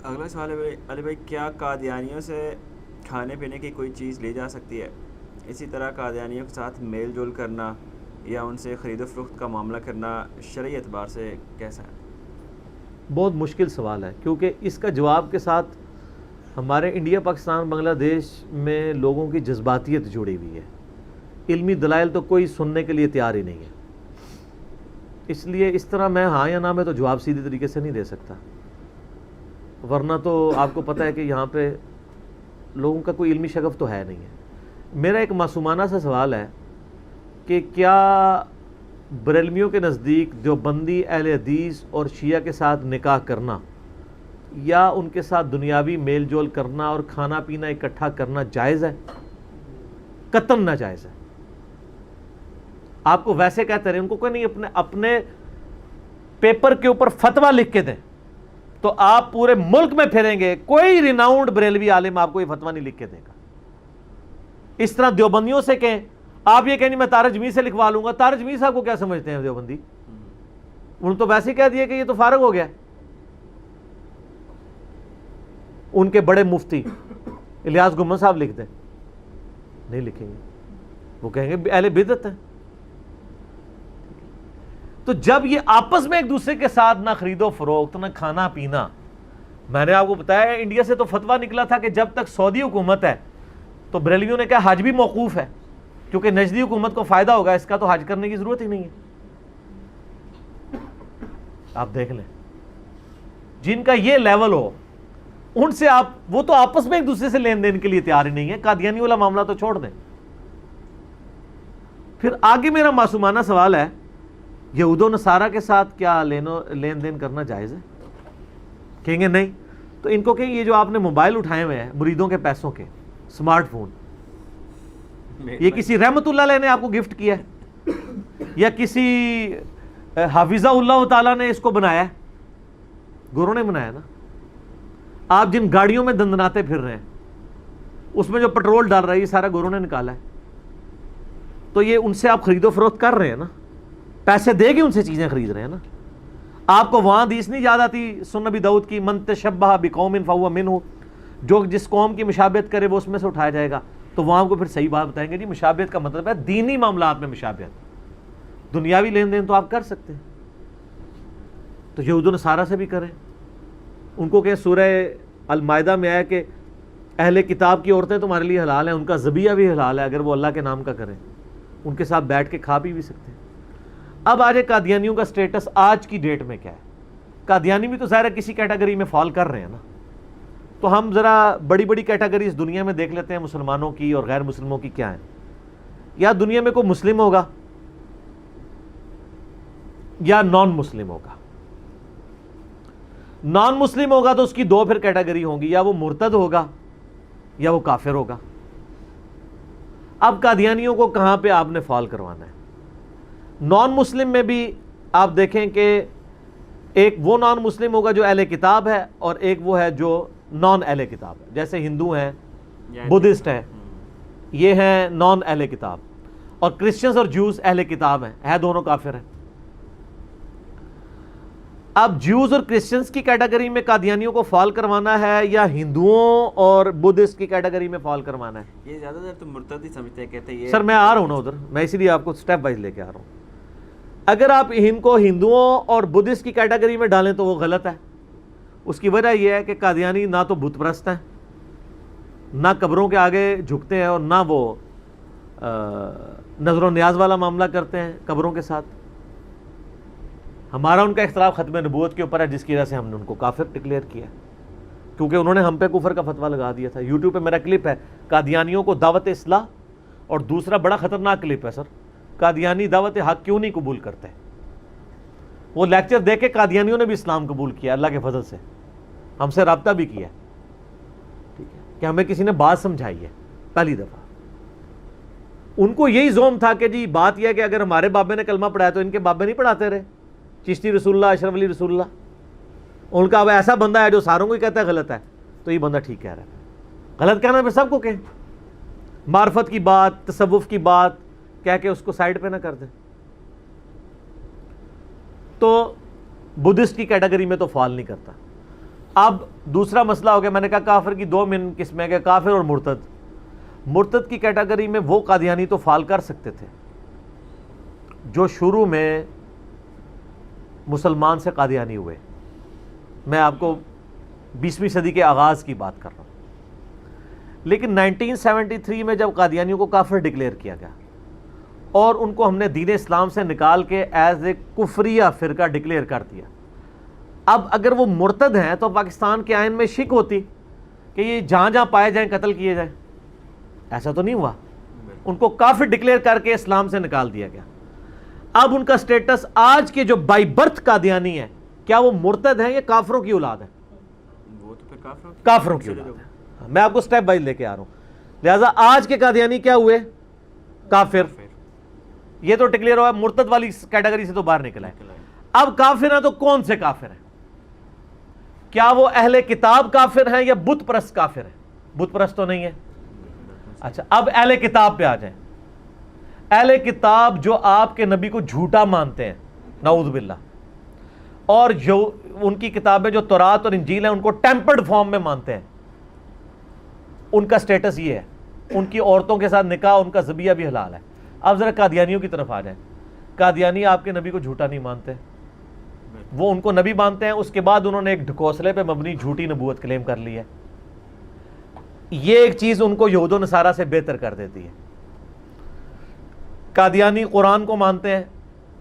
اگلا سوال ہے علی بھائی، کیا قادیانیوں سے کھانے پینے کی کوئی چیز لی جا سکتی ہے؟ اسی طرح قادیانیوں کے ساتھ میل جول کرنا یا ان سے خرید و فروخت کا معاملہ کرنا شرعی اعتبار سے کیسا ہے؟ بہت مشکل سوال ہے، کیونکہ اس کا جواب کے ساتھ ہمارے انڈیا پاکستان بنگلہ دیش میں لوگوں کی جذباتیت جڑی ہوئی ہے. علمی دلائل تو کوئی سننے کے لیے تیار ہی نہیں ہے، اس لیے اس طرح میں ہاں یا نہ میں تو جواب سیدھی طریقے سے نہیں دے سکتا. ورنہ تو آپ کو پتہ ہے کہ یہاں پہ لوگوں کا کوئی علمی شغف تو ہے نہیں ہے. میرا ایک معصومانہ سا سوال ہے کہ کیا بریلویوں کے نزدیک دیوبندی اہل حدیث اور شیعہ کے ساتھ نکاح کرنا یا ان کے ساتھ دنیاوی میل جول کرنا اور کھانا پینا اکٹھا کرنا جائز ہے؟ قطعاً ناجائز ہے. آپ کو ویسے کہتے رہے، ان کو کوئی نہیں اپنے پیپر کے اوپر فتویٰ لکھ کے دیں تو آپ پورے ملک میں پھریں گے، کوئی ریناؤنڈ بریلوی عالم آپ کو یہ فتویٰ نہیں لکھ کے دے گا. اس طرح دیوبندیوں سے کہیں، آپ یہ کہیں میں طارق جمیل سے لکھوا لوں گا. طارق جمیل صاحب کو کیا سمجھتے ہیں دیوبندی؟ انہوں تو ویسے ہی کہہ دیا کہ یہ تو فارغ ہو گیا. ان کے بڑے مفتی الیاس گمن صاحب لکھ دیں، نہیں لکھیں گے، وہ کہیں گے اہل بدعت ہیں. تو جب یہ آپس میں ایک دوسرے کے ساتھ نہ خرید و فروخت نہ کھانا پینا، میں نے آپ کو بتایا انڈیا سے تو فتویٰ نکلا تھا کہ جب تک سعودی حکومت ہے تو بریلویوں نے کہا حج بھی موقوف ہے، کیونکہ نجدی حکومت کو فائدہ ہوگا اس کا، تو حج کرنے کی ضرورت ہی نہیں ہے. آپ دیکھ لیں جن کا یہ لیول ہو ان سے آپ، وہ تو آپس میں ایک دوسرے سے لین دین کے لیے تیار ہی نہیں ہے. قادیانی والا معاملہ تو چھوڑ دیں. پھر آگے میرا معصومانہ سوال ہے، یہود و نصارہ کے ساتھ کیا لین دین کرنا جائز ہے؟ کہیں گے نہیں. تو ان کو کہیں یہ جو آپ نے موبائل اٹھائے ہوئے ہیں مریدوں کے پیسوں کے، اسمارٹ فون، یہ کسی رحمت اللہ علیہ نے آپ کو گفٹ کیا ہے یا کسی حافظہ اللہ تعالیٰ نے اس کو بنایا ہے؟ گوروں نے بنایا نا. آپ جن گاڑیوں میں دندناتے پھر رہے ہیں اس میں جو پٹرول ڈال رہا ہے یہ سارا گوروں نے نکالا ہے. تو یہ ان سے آپ خرید و فروخت کر رہے ہیں نا، پیسے دے کے ان سے چیزیں خرید رہے ہیں نا. آپ کو وہاں حدیث نہیں یاد آتی سنن نبی داؤد کی، من تشبہ بقوم فہو منہ، جو جس قوم کی مشابہت کرے وہ اس میں سے اٹھایا جائے گا. تو وہاں کو پھر صحیح بات بتائیں گے، جی مشابہت کا مطلب ہے دینی معاملات میں مشابہت، دنیاوی لین دین تو آپ کر سکتے ہیں. تو یہود و نصارہ سے بھی کریں. ان کو کہ سورہ المائدہ میں آیا کہ اہل کتاب کی عورتیں تمہارے لیے حلال ہیں، ان کا ذبیحہ بھی حلال ہے اگر وہ اللہ کے نام کا کریں. ان کے ساتھ بیٹھ کے کھا پی بھی سکتے ہیں. اب آج قادیانیوں کا سٹیٹس آج کی ڈیٹ میں کیا ہے؟ قادیانی بھی تو ظاہر ہے کسی کیٹیگری میں فال کر رہے ہیں نا. تو ہم ذرا بڑی بڑی کیٹیگریز دنیا میں دیکھ لیتے ہیں مسلمانوں کی اور غیر مسلموں کی کیا ہیں. یا دنیا میں کوئی مسلم ہوگا یا نان مسلم ہوگا. نان مسلم ہوگا تو اس کی دو پھر کیٹیگری ہوں گی، یا وہ مرتد ہوگا یا وہ کافر ہوگا. اب قادیانیوں کو کہاں پہ آپ نے فال کروانا ہے؟ نان مسلم میں بھی آپ دیکھیں کہ ایک وہ نان مسلم ہوگا جو اہل کتاب ہے اور ایک وہ ہے جو نان اہل کتاب ہے. جیسے ہندو ہیں، بدھسٹ ہیں، یہ ہیں نان اہل کتاب، اور کرسچنز اور جوز اہل کتاب ہیں، دونوں کافر ہیں. اب جوز اور کرسچنز کی کیٹیگری میں قادیانیوں کو فال کروانا ہے یا ہندوؤں اور بدھسٹ کی کیٹیگری میں فال کروانا ہے؟ یہ زیادہ تر تو مرتد ہی سمجھتے ہیں، کہتے ہیں یہ. سر میں آ رہا ہوں نا ادھر، میں اسی لیے آپ کو سٹیپ وائز لے کے آ رہا ہوں. اگر آپ ان کو ہندوؤں اور بدھسٹ کی کیٹیگری میں ڈالیں تو وہ غلط ہے. اس کی وجہ یہ ہے کہ قادیانی نہ تو بت پرست ہیں، نہ قبروں کے آگے جھکتے ہیں، اور نہ وہ نظر و نیاز والا معاملہ کرتے ہیں قبروں کے ساتھ. ہمارا ان کا اختلاف ختم نبوت کے اوپر ہے، جس کی وجہ سے ہم نے ان کو کافر ڈکلیئر کیا، کیونکہ انہوں نے ہم پہ کفر کا فتویٰ لگا دیا تھا. یوٹیوب پہ میرا کلپ ہے قادیانیوں کو دعوت اصلاح، اور دوسرا بڑا خطرناک کلپ ہے سر، قادیانی دعوت حق کیوں نہیں قبول کرتے. وہ لیکچر دے کے قادیانیوں نے بھی اسلام قبول کیا اللہ کے فضل سے، ہم سے رابطہ بھی کیا، ٹھیک ہے، کہ ہمیں کسی نے بات سمجھائی ہے پہلی دفعہ. ان کو یہی زوم تھا کہ جی بات یہ ہے کہ اگر ہمارے بابے نے کلمہ پڑھایا تو ان کے بابے نہیں پڑھاتے رہے، چشتی رسول اللہ، اشرف علی رسول اللہ. ان کا اب ایسا بندہ ہے جو ساروں کو ہی کہتا ہے غلط ہے، تو یہ بندہ ٹھیک کہہ رہا ہے. غلط کہنا پھر سب کو کہیں، معرفت کی بات، تصوف کی بات کہہ کے اس کو سائڈ پہ نہ کر دیں. تو بدھسٹ کی کیٹیگری میں تو فال نہیں کرتا. اب دوسرا مسئلہ ہو گیا، میں نے کہا کافر کی دو من قسمیں کہ کافر اور مرتد. مرتد کی کیٹیگری میں وہ قادیانی تو فال کر سکتے تھے جو شروع میں مسلمان سے قادیانی ہوئے. میں آپ کو 20ویں صدی کے آغاز کی بات کر رہا ہوں. لیکن 1973 میں جب قادیانیوں کو کافر ڈکلیئر کیا گیا اور ان کو ہم نے دین اسلام سے نکال کے ایز اے کفریہ فرقہ ڈکلیئر کر دیا، اب اگر وہ مرتد ہیں تو پاکستان کے آئین میں شک ہوتی کہ یہ جہاں جہاں پائے جائیں قتل کیے جائیں. ایسا تو نہیں ہوا، ان کو کافر ڈکلیئر کر کے اسلام سے نکال دیا گیا. اب ان کا سٹیٹس آج کے جو بائی برتھ قادیانی ہے، کیا وہ مرتد ہیں یا کافروں کی اولاد ہے؟ وہ تو پھر کافروں کی اولاد ہے. میں آپ کو سٹیپ وائز لے کے آ رہا ہوں. لہٰذا آج کے قادیانی کیا ہوئے؟ کافر. یہ تو ڈکلیئر ہوا، مرتد والی کیٹیگری سے تو باہر نکلا ہے. اب کافر ہیں تو کون سے کافر ہیں؟ کیا وہ اہل کتاب کافر ہیں یا بت پرست کافر ہیں؟ بت پرست تو نہیں ہے. اچھا، اب اہل کتاب پہ آ جائیں. اہل کتاب جو آپ کے نبی کو جھوٹا مانتے ہیں، نعوذ باللہ، اور جو ان کی کتابیں جو تورات اور انجیل ہیں ان کو ٹیمپرڈ فارم میں مانتے ہیں، ان کا سٹیٹس یہ ہے، ان کی عورتوں کے ساتھ نکاح، ان کا ذبیحہ بھی حلال ہے. اب ذرا قادیانیوں کی طرف آ جائیں. قادیانی آپ کے نبی کو جھوٹا نہیں مانتے، وہ ان کو نبی مانتے ہیں. اس کے بعد انہوں نے ایک ڈھکوسلے پہ مبنی جھوٹی نبوت کلیم کر لی ہے. یہ ایک چیز ان کو یہود و نصارہ سے بہتر کر دیتی ہے. قادیانی قرآن کو مانتے ہیں.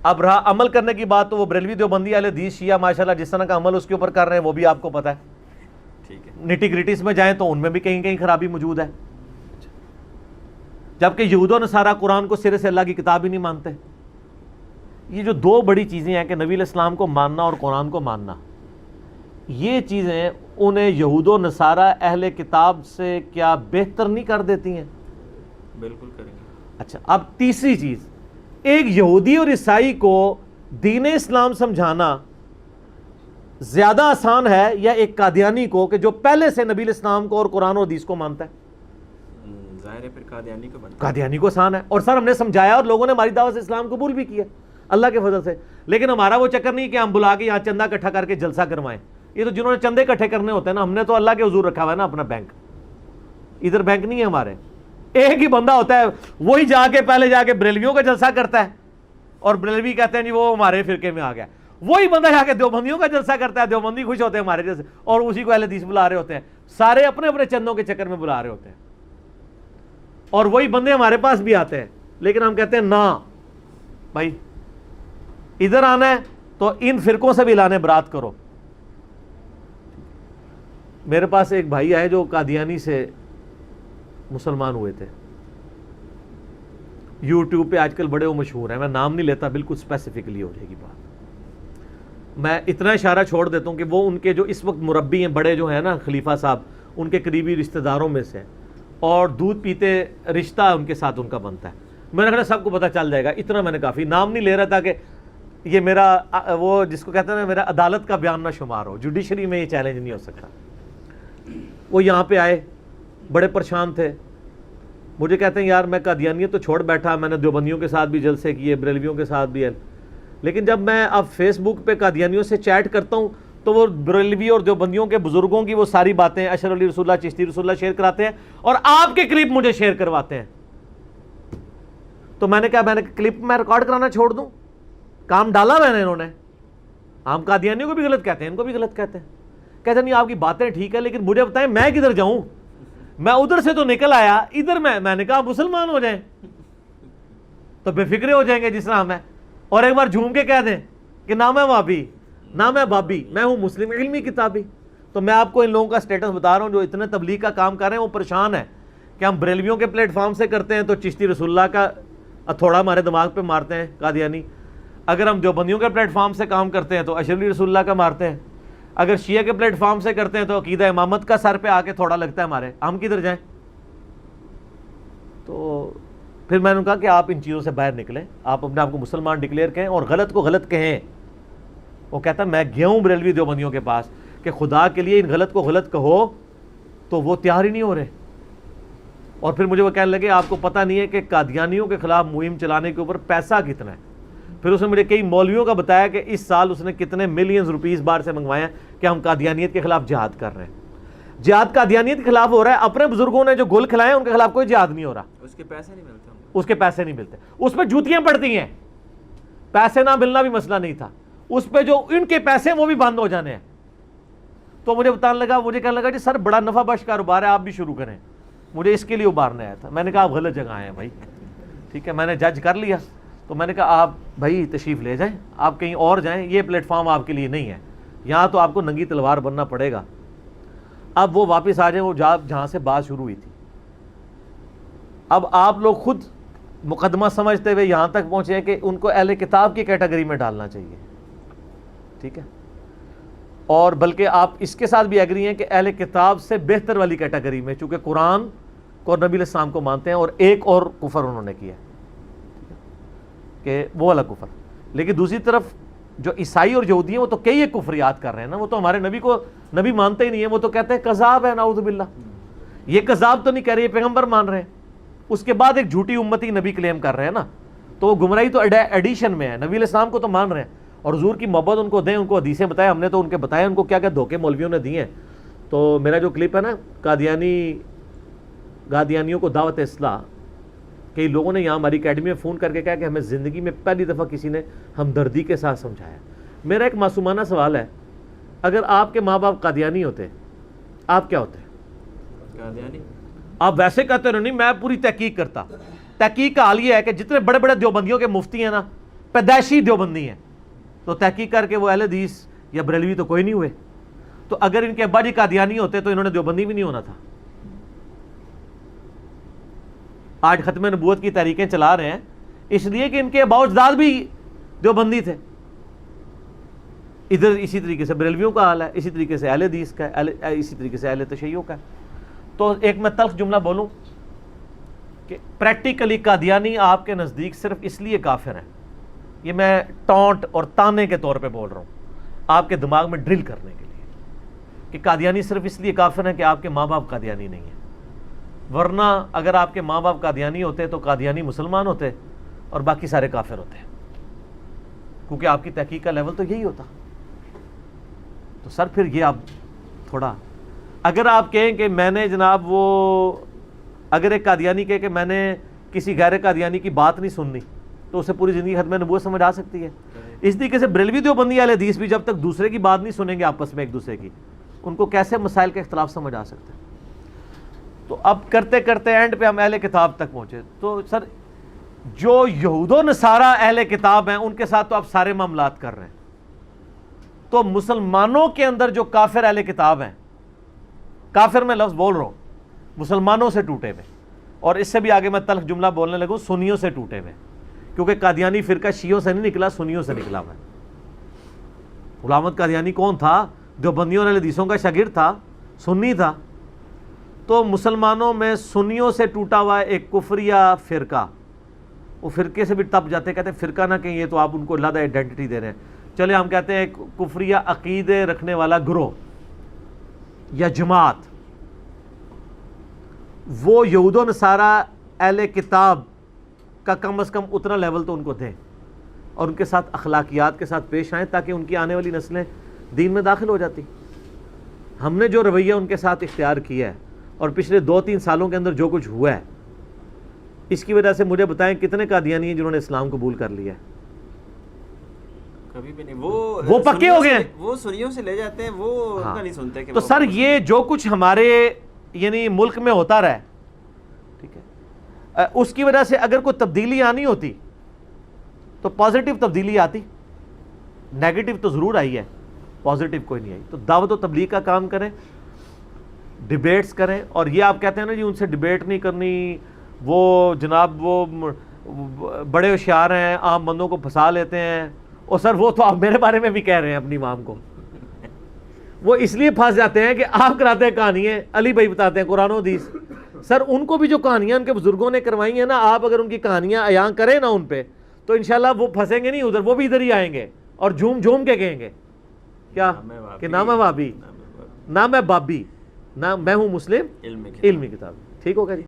اب رہا عمل کرنے کی بات تو وہ بریلوی دیوبندی اہل حدیث شیعہ ماشاءاللہ جس طرح کا عمل اس کے اوپر کر رہے ہیں وہ بھی آپ کو پتہ ہے. ٹھیک ہے، نٹی گریٹیز میں جائیں تو ان میں بھی کہیں کہیں خرابی موجود ہے. جبکہ یہود و نصارہ قرآن کو سرے سے اللہ کی کتاب ہی نہیں مانتے. یہ جو دو بڑی چیزیں ہیں کہ نبی علیہ السلام کو ماننا اور قرآن کو ماننا، یہ چیزیں انہیں یہود و نصارہ اہل کتاب سے کیا بہتر نہیں کر دیتی ہیں؟ بالکل کریں گے. اچھا، اب تیسری چیز، ایک یہودی اور عیسائی کو دین اسلام سمجھانا زیادہ آسان ہے یا ایک قادیانی کو کہ جو پہلے سے نبی علیہ السلام کو اور قرآن و حدیث کو مانتا ہے؟ ظاہر ہے پھر قادیانی کو بنتا ہے. قادیانی کو آسان ہے. اور سر ہم نے سمجھایا اور لوگوں نے ہماری دعوت سے اسلام قبول بھی کیا اللہ کے فضل سے. لیکن ہمارا وہ چکر نہیں کہ ہم بلا کے یہاں چندہ اکٹھا کر کے جلسہ کروائیں. یہ تو جنہوں نے چندے اکٹھے کرنے ہوتے ہیں نا، ہم نے تو اللہ کے حضور رکھا ہوا ہے نا اپنا بینک. ادھر بینک نہیں ہے ہمارے. ایک ہی بندہ ہوتا ہے، وہی جا کے پہلے جا کے بریلویوں کا جلسہ کرتا ہے اور بریلوی کہتے ہیں جی وہ ہمارے فرقے میں آ گیا. وہی بندہ جا کے دیوبندیوں کا جلسہ کرتا ہے، دیوبندی خوش ہوتے ہیں ہمارے جیسے، اور اسی کو اہل حدیث بلا رہے ہوتے ہیں. سارے اپنے اپنے چندوں کے چکر میں بلا رہے ہوتے ہیں. اور وہی بندے ہمارے پاس بھی آتے ہیں، لیکن ہم کہتے ہیں نا بھائی ادھر آنا ہے تو ان فرقوں سے بھی لانے برات کرو. میرے پاس ایک بھائی آئے جو قادیانی سے مسلمان ہوئے تھے. یوٹیوب پہ آج کل بڑے وہ مشہور ہیں، میں نام نہیں لیتا، بالکل اسپیسیفکلی ہو جائے گی بات. میں اتنا اشارہ چھوڑ دیتا ہوں کہ وہ ان کے جو اس وقت مربی ہیں بڑے جو ہیں نا خلیفہ صاحب، ان کے قریبی رشتہ داروں میں سے، اور دودھ پیتے رشتہ ان کے ساتھ ان کا بنتا ہے. میں نے کہا سب کو پتہ چل جائے گا، اتنا میں نے کافی نام نہیں لے رہا تھا کہ یہ میرا وہ جس کو کہتے ہیں نا میرا عدالت کا بیان نہ شمار ہو، جوڈیشری میں یہ چیلنج نہیں ہو سکتا. وہ یہاں پہ آئے، بڑے پریشان تھے. مجھے کہتے ہیں یار میں قادیانیت تو چھوڑ بیٹھا، میں نے دیوبندیوں کے ساتھ بھی جلسے کیے، بریلویوں کے ساتھ بھی ہے، لیکن جب میں اب فیس بک پہ قادیانیوں سے چیٹ کرتا ہوں تو وہ بریلوی اور دیوبندیوں کے بزرگوں کی وہ ساری باتیں اشرف علی رسول اللہ، چشتی رسول اللہ شیئر کراتے ہیں اور آپ کے کلپ مجھے شیئر کرواتے ہیں. تو میں نے کہا میں نے کلپ میں ریکارڈ کرانا چھوڑ دوں؟ کام ڈالا میں نے. انہوں نے ہم قادیانیوں کو بھی غلط کہتے ہیں، ان کو بھی غلط کہتے ہیں. کہتے نہیں آپ کی باتیں ٹھیک ہے لیکن مجھے بتائیں میں کدھر جاؤں؟ میں ادھر سے تو نکل آیا، ادھر میں نے کہا مسلمان ہو جائیں تو بے فکرے ہو جائیں گے جس طرح ہم ہیں، اور ایک بار جھوم کے کہہ دیں کہ نہ میں وابی نہ میں بابی، میں ہوں مسلم علمی کتابی. تو میں آپ کو ان لوگوں کا سٹیٹس بتا رہا ہوں جو اتنے تبلیغ کا کام کر رہے ہیں. وہ پریشان ہے کہ ہم بریلویوں کے پلیٹ فارم سے کرتے ہیں تو چشتی رسول اللہ کا تھوڑا ہمارے دماغ پہ مارتے ہیں قادیانی. اگر ہم دیوبندیوں کے پلیٹ فارم سے کام کرتے ہیں تو اشرف علی رسول اللہ کا مارتے ہیں. اگر شیعہ کے پلیٹ فارم سے کرتے ہیں تو عقیدہ امامت کا سر پہ آ کے تھوڑا لگتا ہے ہمارے. ہم کدھر جائیں؟ تو پھر میں نے کہا کہ آپ ان چیزوں سے باہر نکلیں، آپ اپنے آپ کو مسلمان ڈکلیئر کہیں اور غلط کو غلط کہیں. وہ کہتا ہے میں گیا ہوں بریلوی دیوبندیوں کے پاس کہ خدا کے لیے ان غلط کو غلط کہو، تو وہ تیار ہی نہیں ہو رہے. اور پھر مجھے وہ کہنے لگے آپ کو پتہ نہیں ہے کہ قادیانیوں کے خلاف مہم چلانے کے اوپر پیسہ کتنا ہے. پھر اس نے مجھے کئی مولویوں کا بتایا کہ اس سال اس نے کتنے ملینز روپیز باہر سے منگوائے ہیں کہ ہم قادیانیت کے خلاف جہاد کر رہے ہیں. جہاد قادیانیت کے خلاف ہو رہا ہے, اپنے بزرگوں نے جو گل کھلائے ہیں ان کے خلاف کوئی جہاد نہیں ہو رہا. اس کے پیسے نہیں ملتے, اس کے پیسے نہیں ملتے, اس پہ جوتیاں پڑتی ہیں. پیسے نہ ملنا بھی مسئلہ نہیں تھا, اس پہ جو ان کے پیسے وہ بھی بند ہو جانے ہیں. تو مجھے بتانے لگا, مجھے کہنے لگا جی سر بڑا نفع بخش کاروبار ہے, آپ بھی شروع کریں. مجھے اس کے لیے ابھارنے آیا تھا. میں نے کہا آپ غلط جگہ آئے ہیں بھائی, ٹھیک ہے, میں نے جج کر لیا. تو میں نے کہا آپ بھائی تشریف لے جائیں, آپ کہیں اور جائیں, یہ پلیٹ فارم آپ کے لیے نہیں ہے, یہاں تو آپ کو ننگی تلوار بننا پڑے گا. اب وہ واپس آ جائیں وہ جہاں سے بات شروع ہوئی تھی. اب آپ لوگ خود مقدمہ سمجھتے ہوئے یہاں تک پہنچے ہیں کہ ان کو اہل کتاب کی کیٹیگری میں ڈالنا چاہیے, ٹھیک ہے, اور بلکہ آپ اس کے ساتھ بھی ایگری ہیں کہ اہل کتاب سے بہتر والی کیٹیگری میں, چونکہ قرآن کو اور نبی علیہ السلام کو مانتے ہیں, اور ایک اور کفر انہوں نے کیا کہ وہ والا کفر. لیکن دوسری طرف جو عیسائی اور یہودی ہیں وہ تو کئی ایک کفریات کر رہے ہیں نا, وہ تو ہمارے نبی کو نبی مانتے ہی نہیں ہیں, وہ تو کہتے ہیں کذاب ہے, نعوذ باللہ. یہ کذاب تو نہیں کہہ رہے, یہ پیغمبر مان رہے ہیں, اس کے بعد ایک جھوٹی امتی نبی کلیم کر رہے ہیں نا, تو وہ گمراہی تو ایڈیشن میں ہے. نبی علیہ السلام کو تو مان رہے ہیں, اور حضور کی محبت ان کو دیں, ان کو حدیثیں بتائیں, ہم نے تو ان کے بتایا ان کو کیا کیا دھوکے مولویوں نے دیے ہیں. تو میرا جو کلپ ہے نا قادیانیوں کو دعوت اصلاح, کئی لوگوں نے یہاں ہماری اکیڈمی میں فون کر کے کہا کہ ہمیں زندگی میں پہلی دفعہ کسی نے ہمدردی کے ساتھ سمجھایا. میرا ایک معصومانہ سوال ہے, اگر آپ کے ماں باپ قادیانی ہوتے آپ کیا ہوتے؟ قادیانی. آپ ویسے کہتے رہو نہیں, میں پوری تحقیق کرتا. تحقیق کا حال یہ ہے کہ جتنے بڑے بڑے دیوبندیوں کے مفتی ہیں نا, پیدائشی دیوبندی ہیں, تو تحقیق کر کے وہ اہل حدیث یا بریلوی تو کوئی نہیں ہوئے. تو اگر ان کے ابا جی قادیانی ہوتے تو انہوں نے دیوبندی بھی نہیں ہونا تھا. آج ختم نبوت کی تحریکیں چلا رہے ہیں اس لیے کہ ان کے ابا اجداد بھی دیوبندی تھے. ادھر اسی طریقے سے بریلویوں کا حال ہے, اسی طریقے سے اہل حدیث کا ہے, اسی طریقے سے اہل تشیع کا ہے. تو ایک میں تلخ جملہ بولوں کہ پریکٹیکلی قادیانی آپ کے نزدیک صرف اس لیے کافر ہیں, یہ میں ٹونٹ اور تانے کے طور پہ بول رہا ہوں, آپ کے دماغ میں ڈرل کرنے کے لیے, کہ قادیانی صرف اس لیے کافر ہیں کہ آپ کے ماں باپ قادیانی نہیں ہیں. ورنہ اگر آپ کے ماں باپ قادیانی ہوتے تو قادیانی مسلمان ہوتے اور باقی سارے کافر ہوتے, کیونکہ آپ کی تحقیق کا لیول تو یہی ہوتا. تو سر پھر یہ آپ تھوڑا, اگر آپ کہیں کہ میں نے جناب وہ, اگر ایک قادیانی کہے کہ میں نے کسی غیر قادیانی کی بات نہیں سننی, تو اسے پوری زندگی ختم نبوت سمجھ آ سکتی ہے. اس طریقے سے بریلوی دیوبندی اہل حدیث بھی جب تک دوسرے کی بات نہیں سنیں گے آپس میں ایک دوسرے کی, ان کو کیسے مسائل کے اختلاف سمجھ آ سکتے ہیں. تو اب کرتے کرتے اینڈ پہ ہم اہل کتاب تک پہنچے. تو سر جو یہود و نصارہ اہل کتاب ہیں ان کے ساتھ تو آپ سارے معاملات کر رہے ہیں, تو مسلمانوں کے اندر جو کافر اہل کتاب ہیں, کافر میں لفظ بول رہا ہوں, مسلمانوں سے ٹوٹے ہوئے, اور اس سے بھی آگے میں تلخ جملہ بولنے لگوں, سنیوں سے ٹوٹے ہوئے, کیونکہ قادیانی فرقہ شیعوں سے نہیں نکلا, سنیوں سے نکلا ہوا ہے. غلام احمد قادیانی کون تھا؟ دیوبندیوں اور حدیثوں کا شاگرد تھا, سنی تھا. تو مسلمانوں میں سنیوں سے ٹوٹا ہوا ایک کفریہ فرقہ, وہ فرقے سے بھی تپ جاتے, کہتے ہیں فرقہ نہ کہیں, یہ تو آپ ان کو علیحدہ آئیڈینٹی دے رہے ہیں. چلے ہم کہتے ہیں کفریہ عقیدے رکھنے والا گروہ یا جماعت, وہ یہود و نصارہ اہل کتاب کا کم از کم اتنا لیول تو ان کو دیں, اور ان کے ساتھ اخلاقیات کے ساتھ پیش آئیں, تاکہ ان کی آنے والی نسلیں دین میں داخل ہو جاتی. ہم نے جو رویہ ان کے ساتھ اختیار کیا ہے, اور پچھلے 2-3 سالوں کے اندر جو کچھ ہوا ہے, اس کی وجہ سے مجھے بتائیں کتنے قادیانی ہیں جنہوں نے اسلام قبول کر لیا ہے؟ کبھی بھی نہیں. وہ پکے ہو گئے ہیں, وہ سنیوں سے لے جاتے ہیں, وہ ان کا نہیں سنتے. تو سر یہ جو کچھ ہمارے یعنی ملک میں ہوتا رہا ہے, ٹھیک ہے, اس کی وجہ سے اگر کوئی تبدیلی آنی ہوتی تو پازیٹیو تبدیلی آتی, نیگیٹو تو ضرور آئی ہے, پازیٹیو کوئی نہیں آئی. تو دعوت و تبلیغ کا کام کریں, ڈیبیٹس کریں. اور یہ آپ کہتے ہیں نا جی ان سے ڈیبیٹ نہیں کرنی, وہ جناب وہ بڑے ہوشیار ہیں, عام بندوں کو پھنسا لیتے ہیں. اور سر وہ تو آپ میرے بارے میں بھی کہہ رہے ہیں اپنی امام کو, وہ اس لیے پھنس جاتے ہیں کہ آپ کراتے ہیں کہانیاں, علی بھائی بتاتے ہیں قرآن و حدیث. سر ان کو بھی جو کہانیاں ان کے بزرگوں نے کروائی ہیں نا, آپ اگر ان کی کہانیاں عیاں کریں نا ان پہ, تو انشاءاللہ وہ پھنسیں گے نہیں ادھر, وہ بھی ادھر ہی آئیں گے اور جھوم جھوم کے کہیں گے کیا کہ نہ میں وابی, نہ میں بابی, نہ میں ہوں مسلم, علمی کتاب. ٹھیک ہوگا جی.